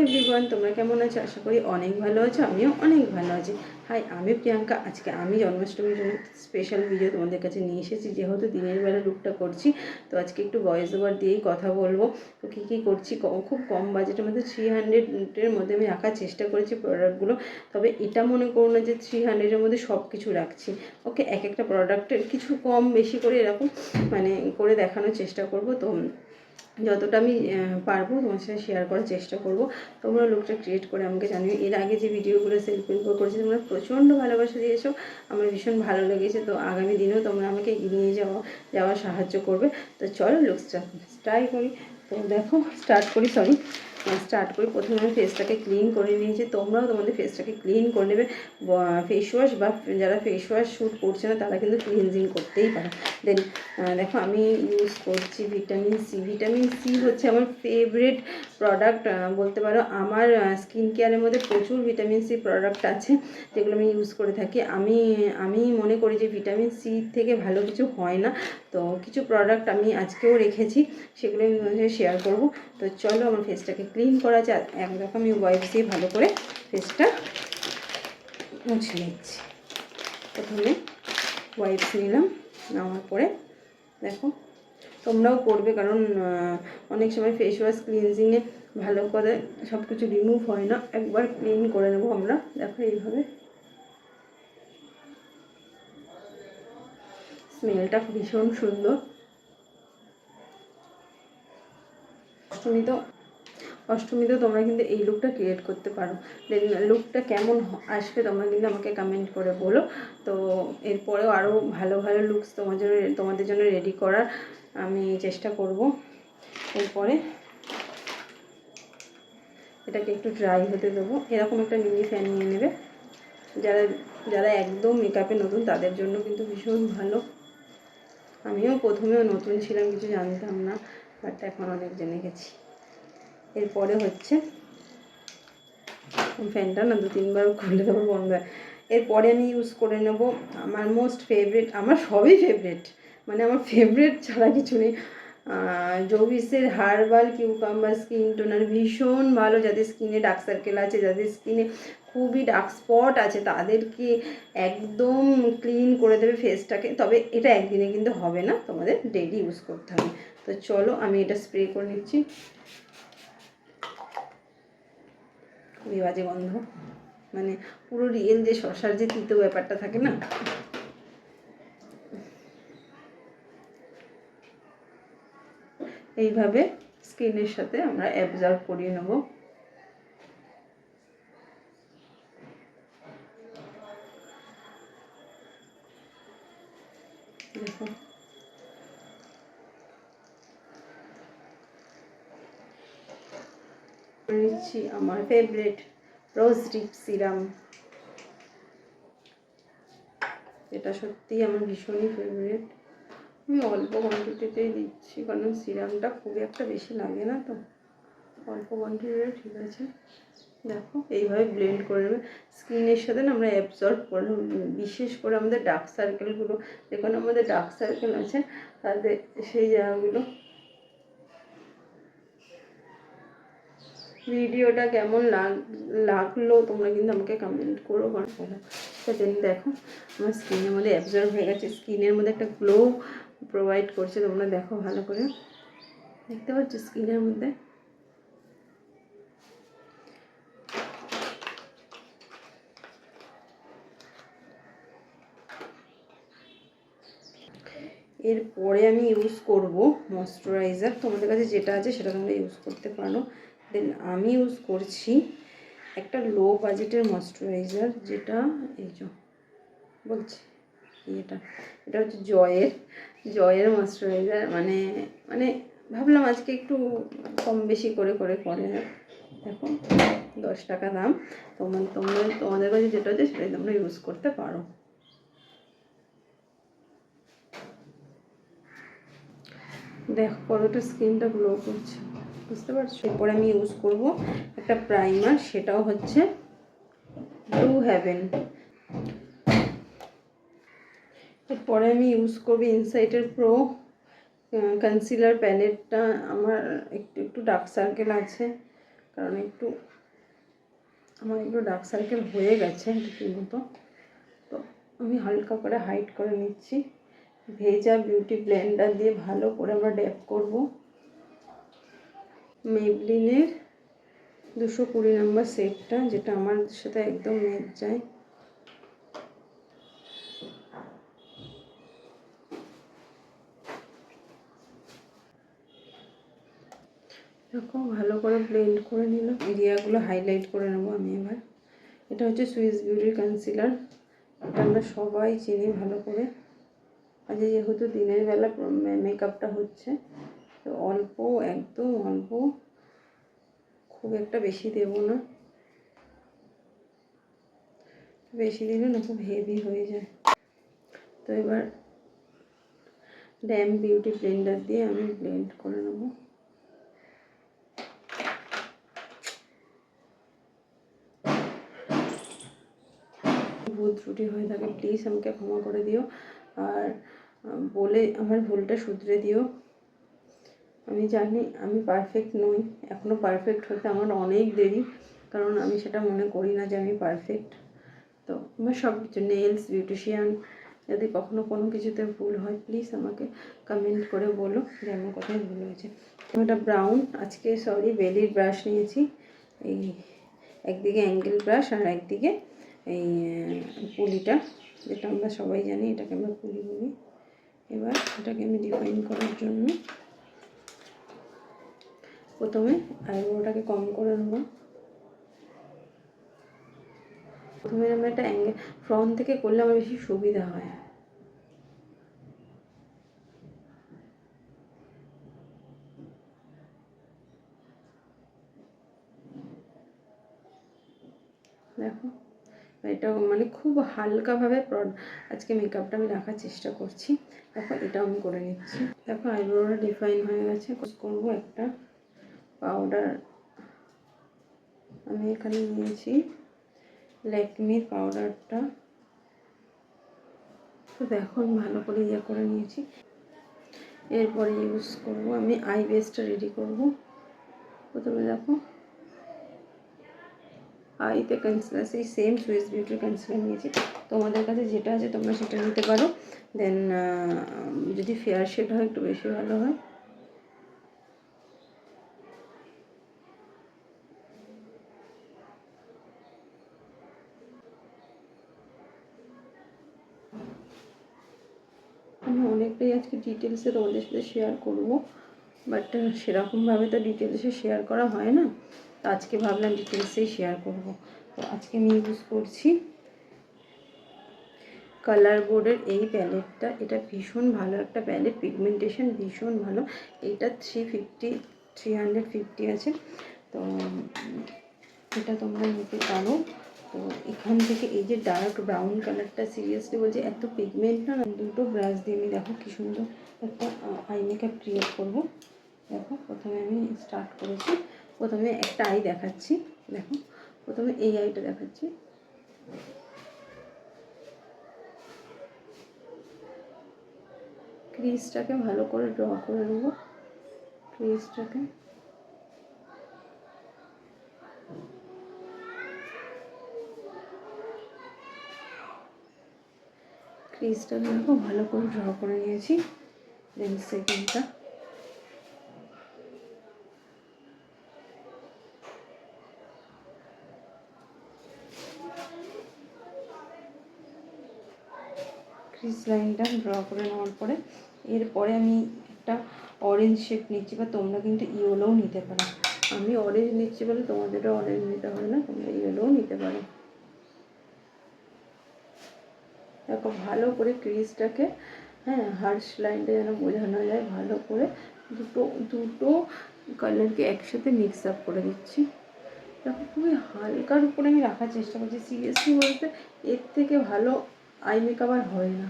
Everyone, তোমরা কেমন আছো? আশা করি অনেক ভালো আছো, আমিও অনেক ভালো আছি। হাই, আমি প্রিয়াঙ্কা। আজকে আমি জন্মাষ্টমীর জন্য স্পেশাল ভিডিও তোমাদের কাছে নিয়ে এসেছি। যেহেতু দিনের বেলা লুকটা করছি, তো আজকে একটু ভয়েস ওভার দিয়েই কথা বলবো। তো কী কী করছি, খুব কম বাজেটের মধ্যে 300-এর মধ্যে আমি রাখার চেষ্টা করেছি প্রোডাক্টগুলো। তবে এটা মনে করো না যে 300-এর মধ্যে সব কিছু রাখছি। ওকে, এক একটা প্রোডাক্টের কিছু কম বেশি করে এরকম করে দেখানোর চেষ্টা করব। তো যতটা আমি পারবো তোমার সাথে শেয়ার করার চেষ্টা করব। তোমরা লুকটা ক্রিয়েট করে আমাকে জানিও। এর আগে যে ভিডিওগুলো সেলফ হেল্প করেছি, তোমরা প্রচণ্ড ভালোবাসা দিয়েছো, আমার ভীষণ ভালো লেগেছে। তো আগামী দিনেও তোমরা আমাকে এগিয়ে যাওয়ার সাহায্য করবে। তো চলো লুকসটা ট্রাই করি। তো দেখো স্টার্ট করি। প্রথমে আমি ফেসটাকে ক্লিন করে নিয়েছি। তোমরাও তোমাদের ফেসটাকে ক্লিন করে নেবে। ফেস ওয়াশ বা যারা ফেস ওয়াশ শ্যুট করছে না তারা কিন্তু ক্লিনজিং করতেই পারে। দেন দেখো আমি ইউজ করছি ভিটামিন সি। ভিটামিন সি হচ্ছে আমার ফেভারিট প্রোডাক্ট বলতে পারো। আমার স্কিন কেয়ারের মধ্যে প্রচুর ভিটামিন সি প্রোডাক্ট আছে যেগুলো আমি ইউজ করে থাকি। আমি মনে করি যে ভিটামিন সি থেকে ভালো কিছু হয় না। তো কিছু প্রোডাক্ট আমি আজকেও রেখেছি, সেগুলো আমি শেয়ার করব। তো চলো আমার ফেসটাকে ক্লিন করা আছে। এক দেখো আমি ওয়াইপ দিয়ে ভালো করে ফেসটা মুছে নিচ্ছি। প্রথমে ওয়াইপস নিলাম, নেওয়ার পরে দেখো তোমরাও করবে, কারণ অনেক সময় ফেস ওয়াশ ক্লিনজিংয়ে ভালো করে সব কিছু রিমুভ হয় না। একবার ক্লিন করে নেবো আমরা। দেখো এইভাবে স্মেলটা ভীষণ সুন্দর। অষ্টমীতেও তোমরা কিন্তু এই লুকটা ক্রিয়েট করতে পারো। দেন লুকটা কেমন আসবে তোমরা কিন্তু আমাকে কমেন্ট করে বলো। তো এরপরেও আরও ভালো ভালো লুকস তোমাদের জন্য রেডি করার আমি চেষ্টা করব। এরপরে এটাকে একটু ড্রাই হতে দেবো। এরকম একটা মিনি ফ্যান নিয়ে নেবে। যারা একদম মেকআপে নতুন তাদের জন্য কিন্তু ভীষণ ভালো। আমিও প্রথমেও নতুন ছিলাম, কিছু জানতাম না, বাট এখন অনেক জেনে গেছি। এরপরে হচ্ছে ফ্যানটা না 2-3 বার খুলে দেবো, বন্ধ হয়। এরপরে আমি ইউজ করে নেব আমার মোস্ট ফেভারিট, আমার সবই ফেভারিট, মানে আমার ফেভারিট ছাড়া কিছু নেই। জোভিসের হার্বাল কিউকাম্বার স্কিন টোনার ভীষণ ভালো। যাদের স্কিনে ডার্ক সার্কেল আছে, যাদের স্কিনে খুবই ডার্ক স্পট আছে, তাদেরকে একদম ক্লিন করে দেবে ফেসটাকে। তবে এটা একদিনে কিন্তু হবে না, তোমাদের ডেইলি ইউজ করতে হবে। তো চলো আমি এটা স্প্রে করে নিচ্ছি। খুবই বাজে গন্ধ, মানে পুরো রিয়েল যে শশার যে তিতো ব্যাপারটা থাকে না। এইভাবে স্কিনের সাথে আমরা অ্যাবজর্ব করিয়ে নেব। দেখো নিচ্ছি আমার ফেভারিট রোজ টিপ সিরাম। এটা সত্যিই আমার ভীষণই ফেভারিট। আমি অল্প কোয়ান্টিটিতেই দিচ্ছি, কারণ সিরামটা খুবই একটা বেশি লাগে না, তো অল্প কোয়ান্টিটিতে ঠিক আছে। দেখো এইভাবে ব্লেন্ড করে নেবে স্কিনের সাথে না, আমরা অ্যাবজর্ব করে নেব। বিশেষ করে আমাদের ডার্ক সার্কেলগুলো, যেখানে আমাদের ডার্ক সার্কেল আছে তাদের সেই জায়গাগুলো। ভিডিওটা কেমন লাগলো তোমরা কিন্তু আমাকে কমেন্ট করো বা বলো। সেদিন দেখো আমার স্কিনের মধ্যে অ্যাবজর্ব হয়ে গেছে, স্কিনের মধ্যে একটা গ্লো প্রোভাইড করছে। তোমরা দেখো ভালো করে, দেখতে পাচ্ছ স্কিনের মধ্যে। এরপরে আমি ইউজ করব ময়শ্চারাইজার। তোমাদের কাছে যেটা আছে সেটা তোমরা ইউজ করতে পারো। দেন আমি ইউজ করছি একটা লো বাজেটের ময়শ্চারাইজার, যেটা এই যে বলছি এটা হচ্ছে জয়ের ময়শ্চারাইজার। মানে ভাবলাম আজকে একটু কম বেশি করে দেখো 10 টাকা দাম। তোমাদের কাছে যেটা আছে সেটাই তোমরা ইউজ করতে পারো। দেখো কতটা স্কিনটা গ্লো করছে, বুঝতে পারছো। এরপরে আমি ইউজ করব একটা প্রাইমার, সেটাও হচ্ছে ব্লু হেভেন। এরপরে আমি ইউজ করব ইনসাইটের প্রো কনসিলার প্যালেটটা। আমার একটু ডার্ক সার্কেল আছে, কারণ একটু আমার একটু ডার্ক সার্কেল হয়ে গেছে রীতিমতো। তো আমি হালকা করে হাইড করে নিচ্ছি। ভেজা বিউটি ব্লেন্ডার দিয়ে ভালো করে আমরা ড্যাপ করব। মেবলিনের 220 নম্বর সেটটা, যেটা আমার সাথে একদম ম্যাচ যায়। দেখো ভালো করে ব্লেন্ড করে নিলাম। এরিয়াগুলো হাইলাইট করে নেবো আমি এবার। এটা হচ্ছে সুইস বিউটির কনসিলার। এটা আমরা সবাই চিনি ভালো করে। আজ যেহেতু দিনের বেলা মেকআপটা হচ্ছে, তো অল্প, একদম অল্প, খুব একটা বেশি দেব না, বেশি দিলে না খুব হেভি হয়ে যায়। তো এবার ড্যাম বিউটি ব্লেন্ডার দিয়ে আমি ব্লেন্ড করে নেব। ভুল ত্রুটি হয়ে থাকে প্লিজ আমাকে ক্ষমা করে দিও, আর বলে আমার ভুলটা শুধরে দিও। আমি জানি আমি পারফেক্ট নই, এখনও পারফেক্ট হতে আমার অনেক দেরি, কারণ আমি সেটা মনে করি না যে আমি পারফেক্ট। তো আমার সব কিছু নেলস, বিউটিশিয়ান, যদি কখনো কোনো কিছুতে ভুল হয় প্লিজ আমাকে কমেন্ট করে বলো যে আমার কোথায় ভুল হয়েছে। এটা ব্রাউন, আজকে বেলির ব্রাশ নিয়েছি, এই একদিকে অ্যাঙ্গেল ব্রাশ আর একদিকে এই পুলিটা, যেটা আমরা সবাই জানি এটাকে আমরা পুলি বলি। এবার এটাকে আমি ডিফাইন করার জন্য প্রথমে আইব্রোটাকে কম করে নেব। প্রথমে আমরা একটা অ্যাঙ্গেল ফ্রন্ট থেকে করলে আমার বেশি সুবিধা হয়। দেখো এটা মানে খুব হালকাভাবে আজকে মেকআপটা আমি রাখার চেষ্টা করছি। দেখো এটাও আমি করে নিচ্ছি। দেখো আইব্রোটা ডিফাইন হয়ে গেছে। করবো একটা পাউডার, আমি এখানে নিয়েছি ল্যাকমির পাউডারটা। তো দেখো আমি ভালো করে ইয়ে করে নিয়েছি। এরপরে ইউজ করব আমি আই বেসটা রেডি করব। প্রথমে দেখো আইতে কনসিলার, সেই সেম সুইস বিউটির কনসিলার নিয়েছি। তোমাদের কাছে যেটা আছে তোমরা সেটা নিতে পারো। দেন যদি ফেয়ার শেড হয় একটু বেশি ভালো হয়। আমি অনেকটাই আজকে ডিটেলসে তোমাদের সাথে শেয়ার করবো, বাট সেরকমভাবে তো ডিটেলসে শেয়ার করা হয় না। তো আজকে ভাবলাম ডিটেলসেই শেয়ার করব। তো আজকে আমি ইউজ করছি কালার বোর্ডের এই প্যালেটটা। এটা ভীষণ ভালো একটা প্যালেট, পিগমেন্টেশন ভীষণ ভালো। এইটা 350 আছে। তো এটা তোমরা নিতে পারো। তো এখান থেকে এই যে ডার্ক ব্রাউন কালারটা, সিরিয়াসলি বলছি এত পিগমেন্ট না। দুটো ব্রাশ দিয়ে আমি দেখো কি সুন্দর একটা আই মেকআপ ক্রিয়েট করবো। দেখো প্রথমে আমি স্টার্ট করেছি, প্রথমে একটা আই দেখাচ্ছি। দেখো প্রথমে এই আইটা দেখাচ্ছি। ক্রিজটাকে ভালো করে ড্র করে নেব। ক্রিজটাকে দেখো ভালো করে ড্র করে নিয়েছি। দেন সেকেন্ডটা ক্রিজ লাইনটা ড্র করে নেওয়ার পরে এরপরে আমি একটা অরেঞ্জ শেপ নিচ্ছি, বা তোমরা কিন্তু ইয়েলোও নিতে পারো। আমি অরেঞ্জ নিচ্ছি বলে তোমাদেরও অরেঞ্জ নিতে হবে না, তোমরা ইয়েলোও নিতে পারো। দেখো ভালো করে ক্রিজটাকে, হ্যাঁ হার্শ লাইনটা যেন বোঝানো যায়, ভালো করে দুটো কালারকে একসাথে মিক্স আপ করে দিচ্ছি। দেখো খুবই হালকার উপরে আমি রাখার চেষ্টা করছি। সিরিয়াসলি বলতে এর থেকে ভালো আই মেকআপ আর হয় না।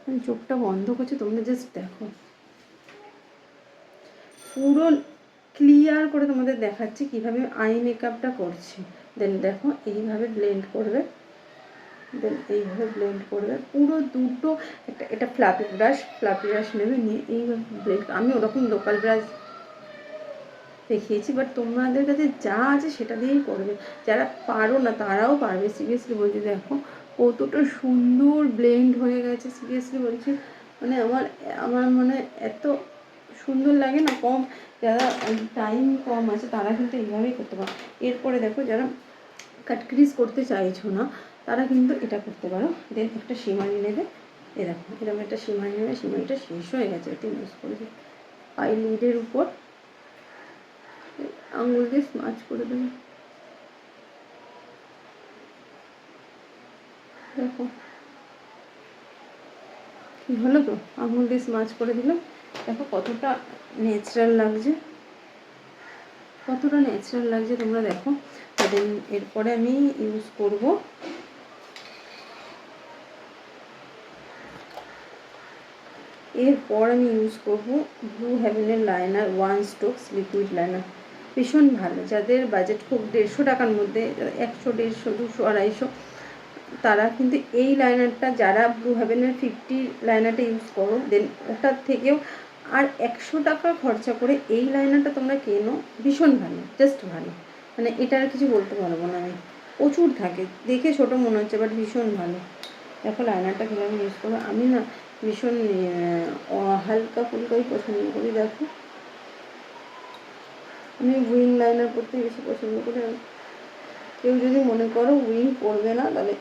আমি চোখটা বন্ধ করছি, তোমরা জাস্ট দেখো, পুরো ক্লিয়ার করে তোমাদের দেখাচ্ছি কীভাবে আই মেকআপটা করছি। দেন দেখো এইভাবে ব্লেন্ড করবে, দেন এইভাবে ব্লেন্ড করবে পুরো দুটো। এটা ফ্লাফি ব্রাশ নেবে, নিয়ে এইভাবে ব্লেন্ড। আমি ওরকম লোকাল ব্রাশ দেখিয়েছি, বাট তোমাদের কাছে যা আছে সেটা দিয়েই করবে। যারা পারো না তারাও পারবে, সিরিয়াসলি বলছি। দেখো কতটা সুন্দর ব্লেন্ড হয়ে গেছে, সিরিয়াসলি বলছি। মানে আমার আমার মানে এত সুন্দর লাগে না। যারা টাইম কম আছে তারা কিন্তু এইভাবেই করতে পারো। এরপরে দেখো যারা কাট ক্রিজ করতে চাইছো না তারা কিন্তু এটা করতে পারো। দেন একটা সিমারি নেবে, দেখো এরকম একটা সিমারি নেবে, সিমারিটা শেষ হয়ে গেছে, এটা ইউজ করেছে। আইলিডের উপর আঙুল দিয়ে স্মাচ করে দেবে। দেখো কি হলো, তো আঙুল দিয়ে স্মাচ করে দিলাম। দেখো কতটা ন্যাচারাল লাগছে, কতটা ন্যাচারাল লাগছে তোমরা দেখো। দেন এরপরে আমি ইউজ করব ব্লু হেভেনের লাইনার, 1 স্ট্রোকস লিকুইড লাইনার। ভীষণ ভালো। যাদের বাজেট খুব 150 টাকার মধ্যে, 100, 150, 200, 250, তারা কিন্তু এই লাইনারটা, যারা ব্লু হেভেনের 50 লাইনারটা ইউজ করো, দেন ওটার থেকেও আর 100 টাকা খরচা করে এই লাইনারটা তোমরা কেনো, ভীষণ ভালো, জাস্ট ভালো। মানে এটা আর কিছু বলতে পারবো না আমি। প্রচুর থাকে, দেখে ছোটো মনে হচ্ছে বাট ভীষণ ভালো। দেখো লাইনারটা কীভাবে ইউজ করবো। আমি না ভীষণ হালকা ফুলকাই পছন্দ করি। দেখো আমি উইং লাইনার করতে বেশি পছন্দ করি। কেউ যদি মনে করো উইং করবে না তাহলে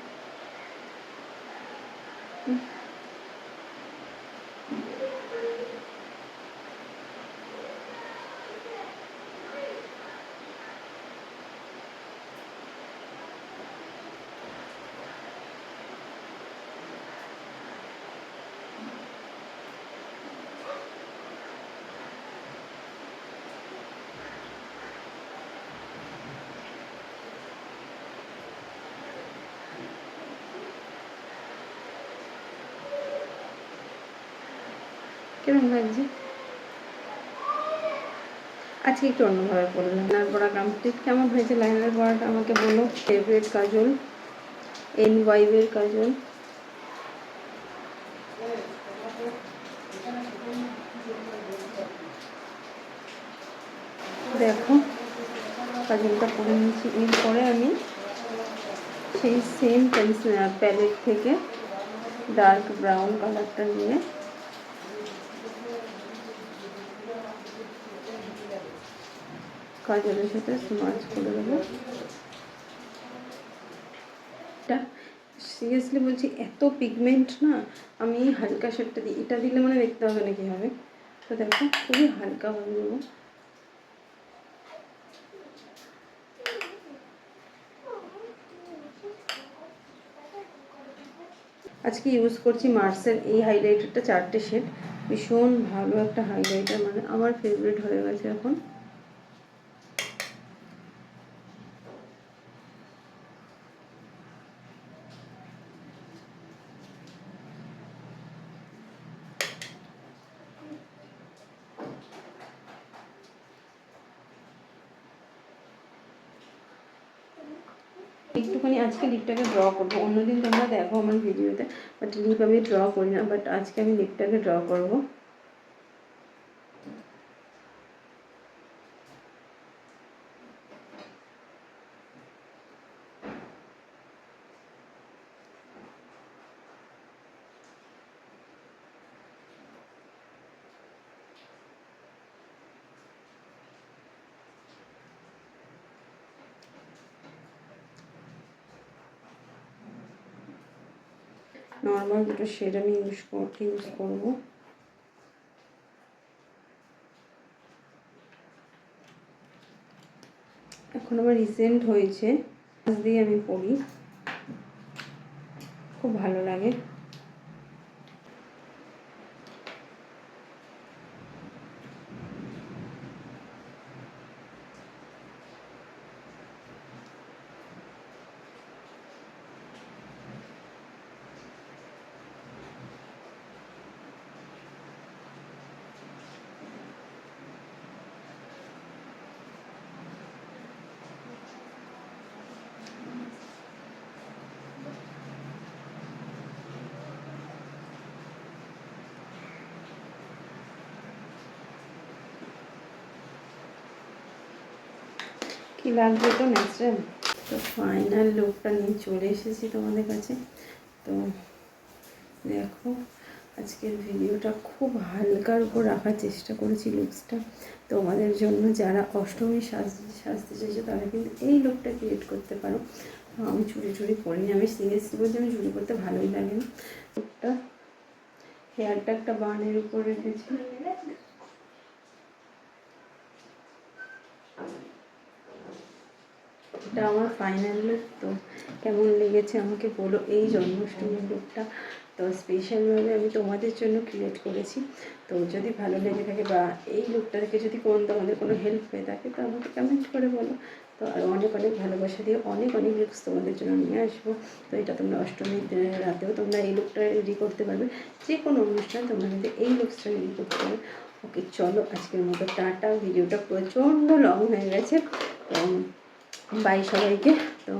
কেমন লাগছে। আজকে একটু অন্যভাবে পড়লাম। লাইনার পড়া কমপ্লিট। কেমন হয়েছে লাইনার পড়াটা আমাকে বলো। ফেভারিট কাজল, NYর কাজল। দেখো কাজলটা পরে নিয়েছি। এরপরে আমি সেই সেম প্যালেট থেকে ডার্ক ব্রাউন কালারটা নিয়ে কাজলের সাথে স্মাচ করে দেবো। এটা সিরিয়াসলি বলছি, এত পিগমেন্ট না। আমি হালকা শেডটা দিই, এটা দিলে মানে দেখতে হবে না কীভাবে। তো দেখো খুবই হালকাভাবে দেবো। আজকে ইউজ করছি মার্সের এই হাইলাইটারটা, 4টে শেড। ভীষণ ভালো একটা হাইলাইটার, মানে আমার ফেভারিট হয়ে গেছে এখন। একটুখানি আজকে লিপটাকে ড্র করবো। অন্যদিন তোমরা দেখো আমার ভিডিওতে, বাট লিপ আমি ড্র করি না, বাট আজকে আমি লিপটাকে ড্র করবো। নর্মাল দুটো শেড আমি ইউজ করবো। এখন আমার রিসেন্ট হয়েছে, আজ দিয়ে আমি পরি, খুব ভালো লাগে। কি লাগবে তো ন্যাচারাল। তো ফাইনাল লুকটা নিয়ে চলে এসেছি তোমাদের কাছে। তো দেখো আজকের ভিডিওটা খুব হালকার উপর রাখার চেষ্টা করেছি লুকসটা তোমাদের জন্য। যারা অষ্টমী সাজতে চাইছো তারা কিন্তু এই লুকটা ক্রিয়েট করতে পারো। আমি চুড়ি পরিনি, আমি সিরিয়াসলি বলছি আমি চুড়ি করতে ভালোই লাগে না। লুকটা হেয়ারটা একটা বানের উপর রেখেছি। এটা আমার ফাইনাল লুক। তো কেমন লেগেছে আমাকে বলো এই জন্মাষ্টমীর লুকটা। তো স্পেশালভাবে আমি তোমাদের জন্য ক্রিয়েট করেছি। তো যদি ভালো লেগে থাকে বা এই লুকটা থেকে যদি তোমাদের কোনো হেল্প হয়ে থাকে তো আমাকে কমেন্ট করে বলো। তো আর অনেক ভালোবাসা দিয়ে অনেক লুকস তোমাদের জন্য নিয়ে আসবো। তো এটা তোমরা অষ্টমীর রাতেও তোমরা এই লুকটা রেডি করতে পারবে। যে কোনো অনুষ্ঠান তোমরা কিন্তু এই লুকসটা রেডি করতে পারবে। ওকে চলো আজকের মতো টাটা। ভিডিওটা প্রচণ্ড লং হয়ে গেছে। তো বাই সবাইকে। তো